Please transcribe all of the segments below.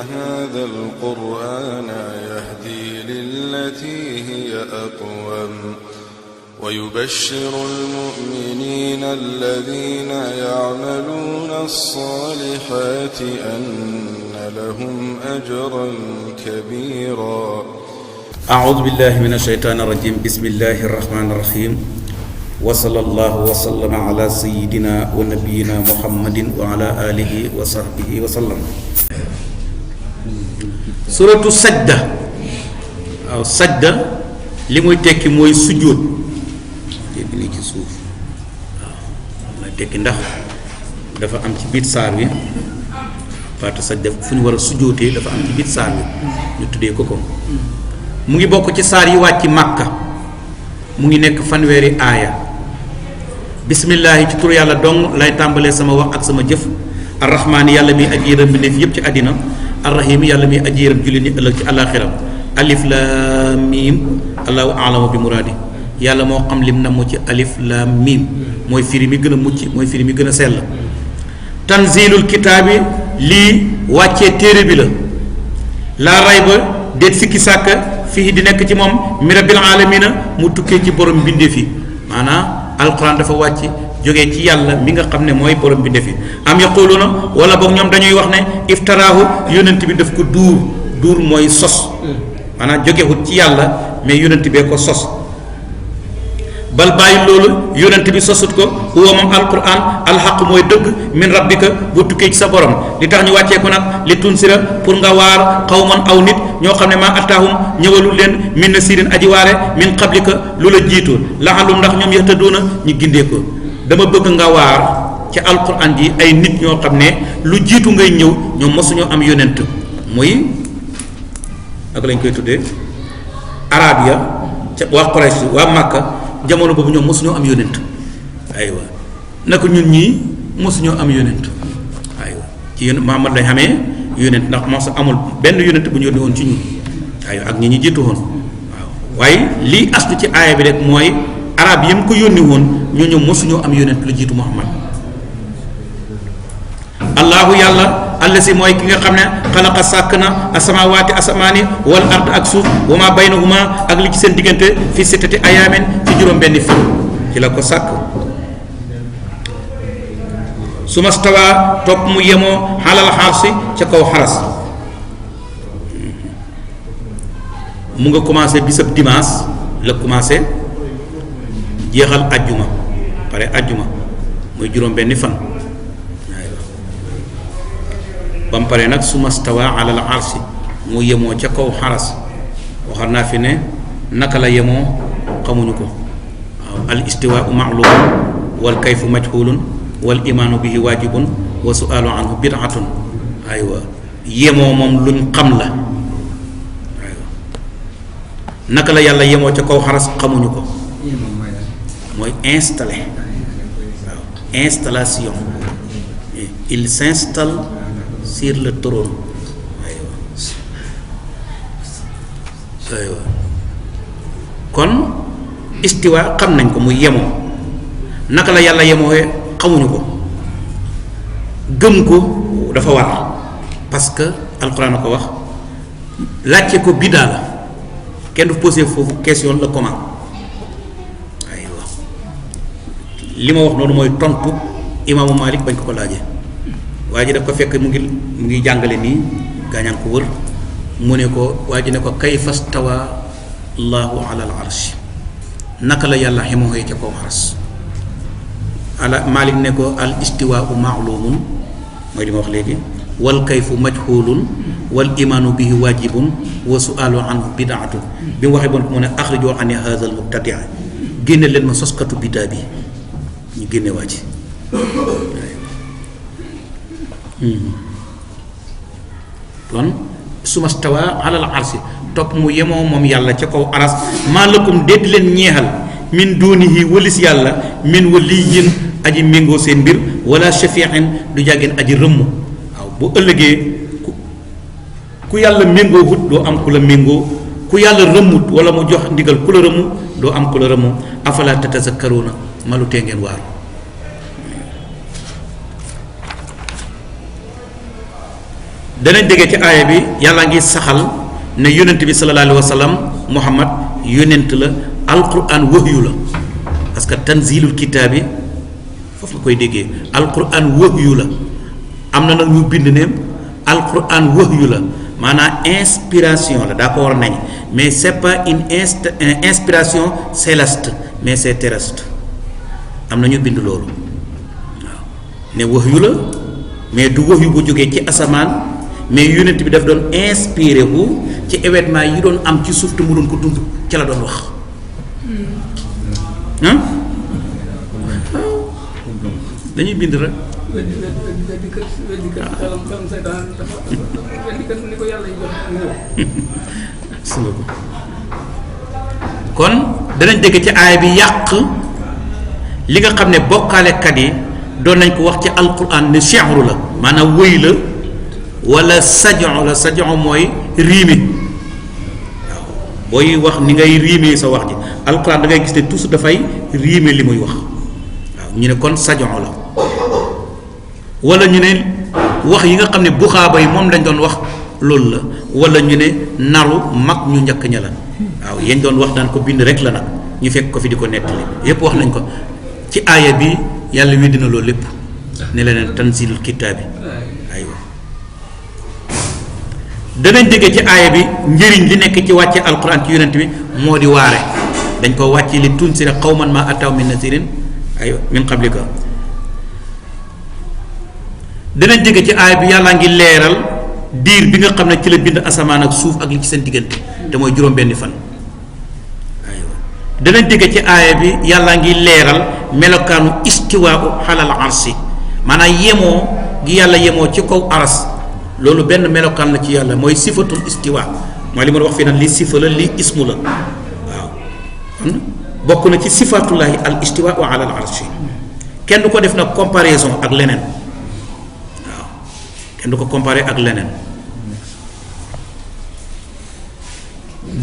هذا القرآن يهدي للتي هي أقوم ويبشر المؤمنين الذين يعملون الصالحات أن لهم أجرا كبيرا. أعوذ بالله من الشيطان الرجيم. بسم الله الرحمن الرحيم. وصلى الله وسلم على سيدنا ونبينا محمد وعلى آله وصحبه وسلم. Souratou Sajdah. waaw Sajdah li muy tekki mooy sujjóot dégg ni ci suuf waaw la tekki ndax dafa am ci biir saar wi Fatou Sajdah fu ñu war a sujjóotee dafa am ci biir saar wi ñu tuddee ko ko mu ngi bokk ci saar yi wàcc Màkka mu ngi nekk fanweeri aaya. bismillaahi ci tur yàlla dong lay tàmbalee sama wax ak sama jëf arrahmaani yàlla mi aji yërëm bi def yépp ci àddina arrahim yàlla mi aji yërëm jullit ñi ëllëg ci àllaaxira alif laam miim allahu a'lamu bi muraadi yàlla moo xam lim na mu ci alif laam miim mooy firi mi gën a mucc mooy firi mi gën a sell. tanzilul kitaabi lii wàccee téere bi la laa rayba déet sikki sàkka fii di nekk ci moom mi rabbil aalamiina mu tukkee ci borom mbindeef yi maanaam alquran dafa wàcc jógee ci yàlla mi nga xam ne mooy borom bi defi am yaquluna wala boog ñoom dañuy wax ne iftaraahu yonent bi daf ko duur mooy sos maanaam jógewut ci yàlla mais yonent bee ko sos bal bàyyi loolu yonent bi sosut ko huwa moom alquran alxaq mooy dëgg min rabbika bu tukkee ci sa borom li tax ñu wàccee ko nag li tunsira pour nga waar xawman aw nit ñoo xam ne maa attaahum ñëwalul leen min nasirin aji waare min qablika lu la jiitu laxalum ndax ñoom yahtaduuna ñu gindee ko dama bëgg nga waar ci alquran ji ay nit ñoo xam ne lu jiitu ngay ñëw ñoom mosuñoo am yonent muy ak lañ koy tuddee arab ya ca waa Quraysh waa Makka jamono boobu ñoom mosuñoo am yonent aywa naka ñun ñii mosuñoo am yonent aywa ci yéen Muhammad lañ xamee yonent ndax mos amul benn yonent bu ñu yónni woon ci ñun aywa ak ñi ñu jiitu woon waaw waaye lii astu ci aaya bi rek mooy arab yi mu ko yónni woon ñooñu mosuñoo am yonent lu jiitu Muhammad. allahu yàlla allasi mooy ki nga xam ne xalaqa sàkk na asamawaati asamaani wal ard ak suuf wa ma baynahuma ak li ci seen diggante fi sittati ayaamin ci juróom-benni fan ci la ko sàkk. suma stawaa topp mu yemoo xalal xarsi ca kaw xaras mu nga commencé bisab dimanche la commencé jeexal ajjuma pare ajjuma muy juróom-benni fan. ba mu pare nag suma stawa alal arsi mu yemoo ca kaw xaras waxar naa fi ne naka la yemoo xamuñu ko waaw al istiwaau ma'lum wal kayfu majhulun wal imaanu bihi waajibun wa su'aalu anhu bid'atun aywa yemoo moom luñ xam la aywa naka la yàlla yemoo ca kaw xaras xamuñu ko mooy installé waaw installation il s'installe sur le trône aywa kon istiwa xam nañ ko muy yemoo naka la yàlla yemoo xamuñu ko gëm ko dafa war parce que alxuraan a ko wax laajte ko biddaa la kenn du posé foofu question la comment aywa li ma wax noonu mooy tontu imaamu Malik bañ ko laajee waa ji daf ko fekk mu ngi jàngale nii gaañaan ko wër mu ne ko waa ji ne ko kayfa stawa allahu ala al arsh naka la yàlla xemoo ca kaw aras ala Malik ne ko al istiwaau maalumun mooy li ma wax léegi wal kayfu majhulun wal imaanu bihi waajibun wa su'aalu anhu bidaatun bi mu waxee bon mu ne axrijoo ani haadha al mubtadia génne leen ma soskatu biddaa bi ñu génne waa ji kon suma stawa alal arsi topp mu yemoo moom yàlla ca kaw aras maa lakum déet leen ñeexal min duunihi walis yàlla min waliyin aji méngoo seen mbir wala shafiin du jàggeen aji rëmm waaw bu ëllëgee ku yàlla méngoo wut doo am ku la méngoo ku yàlla rëmmut wala mu jox ndigal ku la rëmmu doo am ku la rëmmu afala tatazakkaruuna malu tee ngeen waaru danañ déggee ci aaya bi yàlla ngi saxal ne yonent bi sallallahu alayhi wa sallam Muhammad yonent la alquran wahyu la parce que tanzilul kitaabi foofu nga koy déggee alquran wahyu la am na nag ñu bind ne alquran wahyu la maanaam inspiration la d'accord nañ mais c'est pas une inspiration céleste mais c'est terrestre am na ñu bind loolu waaw ne wahyu la mais du wahyu bu jógee ci asamaan mais yonent bi daf doon inspiré wu ci événement yi doon am ci suuf te mu doon ko dund ci la doon wax dañuy bind rek kon danañ dégg ci aaya bi yàq li nga xam ne bokkaalekat yi doon nañ ko wax ci alquran ne shi'ru la maanaam wëy la wala sajon la sajon mooy riime waaw booy wax ni ngay riime sa wax ji alquran da ngay gis ne toujours dafay riime li muy wax waaw ñu ne kon sajon la wala ñu ne wax yi nga xam ne buxaaba yi moom lañ doon wax loolu la wala ñu ne naru mag ñu njëkk ña la waaw yéen doon wax daan ko bind rek la nag ñu fekk ko fi di ko nettali yépp wax nañ ko ci aaya bi yàlla weddi na loolu lépp ne leneen tanzilul kitaabi aywa danañ déggee ci aaya bi njëriñ li nekk ci wàcce alquran ci yonent bi moo di waare dañ ko wàcce li tunsira qawman ma ataw min nasirin aywa min qablika danañ déggee ci aaya bi yàllaa ngi leeral diir bi nga xam ne ci la bind asamaan ak suuf ak li ci seen diggante te mooy juróom-benni fan aywa danañ déggee ci aaya bi yàllaa ngi leeral melokaanu istiwaau xalal arsi maanaam yemoo gi yàlla yemoo ci kaw aras loolu benn melokaan la ci yàlla mooy sifatul istiwa mooy li ma wax fii nag lii sifa la lii ismu la waaw kon bokk na ci sifatullahi al istiwaau alal arsi kenn du ko def nag comparaison ak leneen waaw kenn du ko comparé ak leneen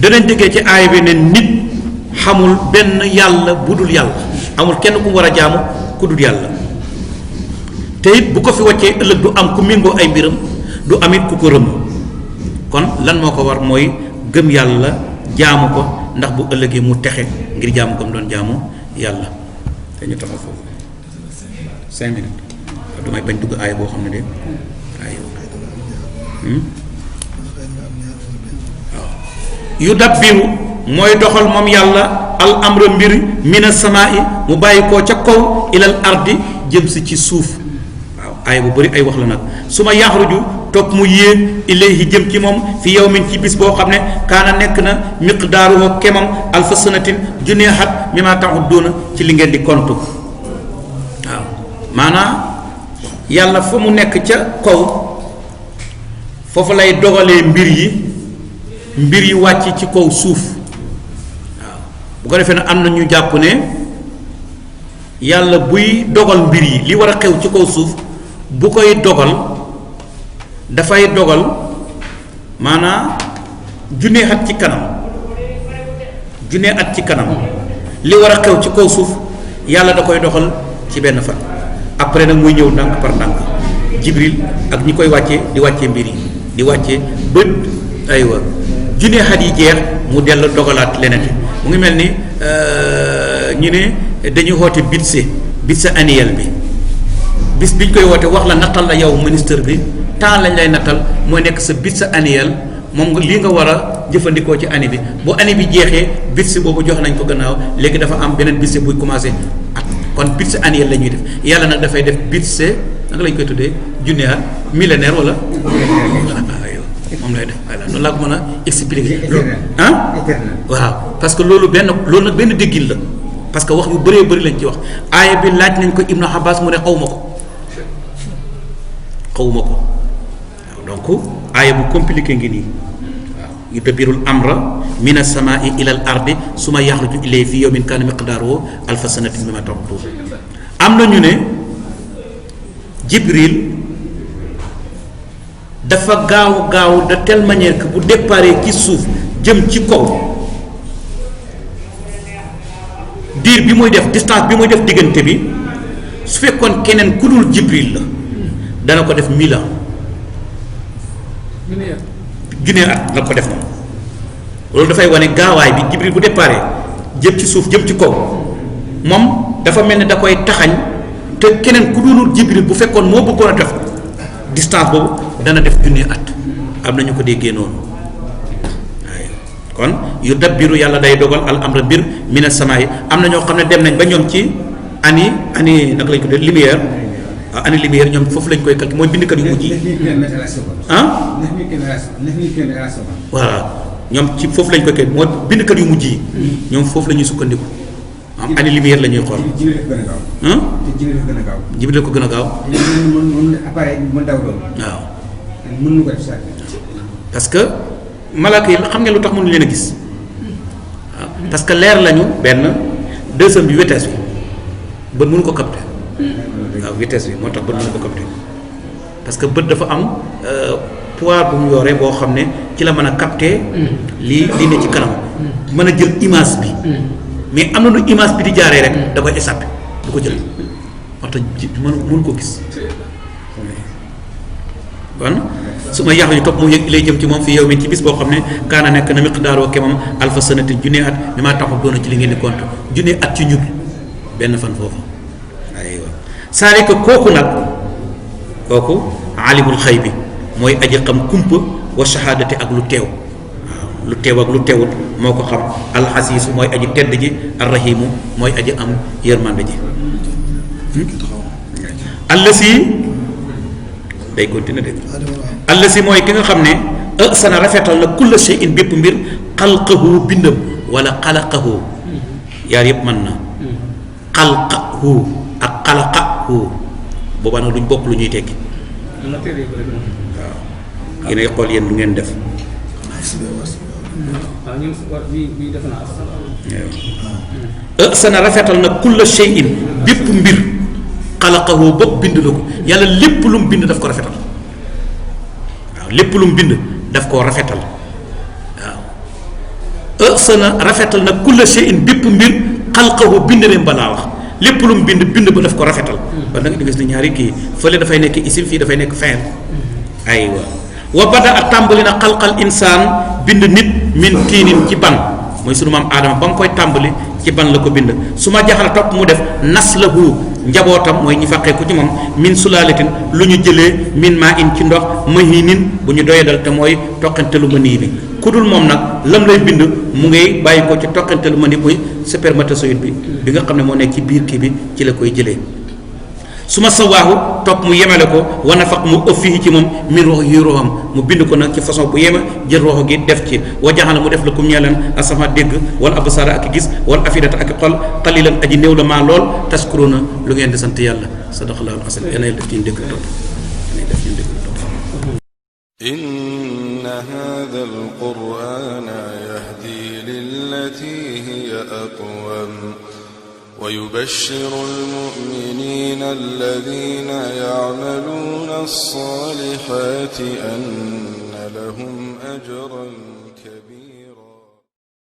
danañ déggee ci aaya bi ne nit xamul benn yàlla bu dul yàlla amul kenn ku war a jaamu ku dul yàlla te it bu ko fi wàccee ëllëg du am ku méngoo ay mbiram du amit ku ko rëmm kon lan moo ko war mooy gëm yàlla jaamu ko ndax bu ëllëgee mu texe ngir jaamu ko mu doon jaamu yàlla te ñu taxaw foofu 5 minutes du may bañ dugg aaya boo xam ne de ay waaw yu dabbiru mooy doxal moom yàlla al amra mbir mina samaa'i mu bàyyi koo ca kaw ilal ardi jëm si ci suuf waaw aaya bu bari ay wax la nag su ma yaxruju topp mu yéeg ilayhi jëm ci moom fi yawmin ci bis boo xam ne kaana nekk na miqdaaruhu kemam alfa sanatin junne xat mi maa ta'udduuna ci li ngeen di kontu waaw maanaam yàlla fa mu nekk ca kaw foofu lay dogalee mbir yi wàcc ci kaw suuf waaw bu ko defee ne am na ñu jàpp ne yàlla buy dogal mbir yi li war a xew ci kaw suuf bu koy dogal dafay dogal maanaam junne at ci kanam li war a xew ci kaw suuf yàlla da koy doxal ci benn fan après nag muy ñëw ndànk par ndànk jibril ak ñi koy wàccee di wàccee mbir yi di wàccee bët aywa junne at yi jeex mu dellu dogalaat leneen mu ngi mel ni ñu ne dañuy woote budget annuel bi bis biñ koy woote wax la nattal la yow ministre bi temps lañ lay nattal mooy nekk sa budget annuel moom nga lii nga war a jëfandikoo ci année bi bu année bi jeexee budget boobu jox nañ ko gannaaw léegi dafa am beneen budget buy commencé at kon budget annuel la ñuy def yàlla nag dafay def budget naka lañ koy tuddee junne at millénaire wala moom lay def voilà noonu laa ko mën a expliquer loolu waaw parce que loolu nag benn déggin la parce que wax yu bëree bëri lañ ci wax aaya bi laaj nañ ko Ibnu Abbas mu ne xawma ko waaw donc aaya bu compliqué ngi nii waaw yudabbirul amra min as-samaa'i ila al-ardi summa yaxruju ilayhi fi yawmin kaana miqdaaruhu alfa sanatin mimmaa ta'udduun am na ñu ne Jibril dafa gaaw de telle manière que bu déparé ci suuf jëm ci kaw diir bi muy def distance bi muy def diggante bi su fekkoon keneen ku dul Jibril la dana ko def 1000 ans junne at la ko def moom loolu dafay wane gaawaay bi Jibril bu déparé jëm ci suuf jëm ci kaw moom dafa mel ne da koy taxañ te keneen ku dulul Jibril bu fekkoon moo bëggoon a def distance boobu dana def junne at am na ñu ko déggee noonu waaye kon yu dabbiru yàlla day dogal al amra mbir mina samaa'i am na ñoo xam ne dem nañ ba ñoom ci ani naka lañ ko def lumière waaw ani lumière ñoom foofu lañ koy calculer mooy bindkat yu mujj yi ah voilà ñoom ci foofu lañ koy mooy bindkat yu mujj yi ñoom foofu la ñuy sukkandiku am ani lumière la ñuy xool Jibril ko gën a gaaw waaw parce que malaaka yi xam ngeen lu tax mënuñu leen a gis waaw parce que leer lañu benn deuxième bi vitesse bi bët mënu ko capter waaw vitesse bi moo tax bët mënu ko capter parce que bët dafa am poids bu mu yoree boo xam ne ci la mën a capter lii ne ci kanam mën a jël image bi mais am na lu image bi di jaaree rek da koy échappé du ko jël moo tax mënu ko gis kon su ma yàq ñu topp mu yëg lay jëm ci moom fii yow mi ci bis boo xam ne kaana nekk na miqdaaroo kemam alfa sanati junne at mi maa taxul doona ci li ngeen di compte junne at ci ñun benn fan foofu aywa saari ko kooku nag kooku alimul xay bi mooy aji xam kumpa wa shahadati ak lu teew waaw lu teew ak lu teewut moo ko xam alxasiisu mooy aji tedd ji arrahimu mooy aji am yërmande ji allasi day continuer de allasi mooy ki nga xam ne sana rafetal na kulla shay'in bépp mbir xalqahu bindam wala xalaqahu yaar yëpp mën na xalqahu ak xalaqahu boobaa nag duñ bokk lu ñuy tekki waaw yéenay xool yéen lu ngeen def sana rafetal na kulla shay'in bépp mbir xalaqahu bopp bind la ko yàlla lépp lu mu bind daf ko rafetal waaw lépp lu mu bind daf koo rafetal waaw sana rafetal na kulla shay'in bépp mbir xalqahu bind leen balaa wax lépp lu mu bind ba daf ko rafetal ba nag di gis ni ñaari kii fële dafay nekk isim fii dafay nekk fin aywa wa bada a tàmbali na xalqal insaan bind nit min tiinin ci ban mooy sunu maam aadama ba nga koy tàmbali ci ban la ko bind su ma jaxala topp mu def naslahu njabootam mooy ñi fàqee ko ci moom min sulaalatin lu ñu jëlee min maa in ci ndox mahinin bu ñu doyadal te mooy toqantelu ma nii bi ku dul moom nag lam lay bind mu ngay bàyyi ko ci toqantelu ma ni muy spermatozoïde bi nga xam ne moo nekk ci biir kii bi ci la koy jëlee su ma sawaahu topp mu yemale ko wana faq mu ëf fii ci moom min rox yi roxam mu bind ko nag ci façon bu yema jël roxo gi def ci wa jaxala mu def la kum ñeeleen asama dégg wala absara ak gis wala afidata ak xol xalilan aji néew la maa lool taskuruna lu ngeen di sant yàlla sadaqallahu al-azim yéen ay def ci dégg topp yéen ay def ci dégg topp inna hadha al-qur'ana yahdi lillati hiya aqwam ويبشر المؤمنين الذين يعملون الصالحات أن لهم أجرا كبيرا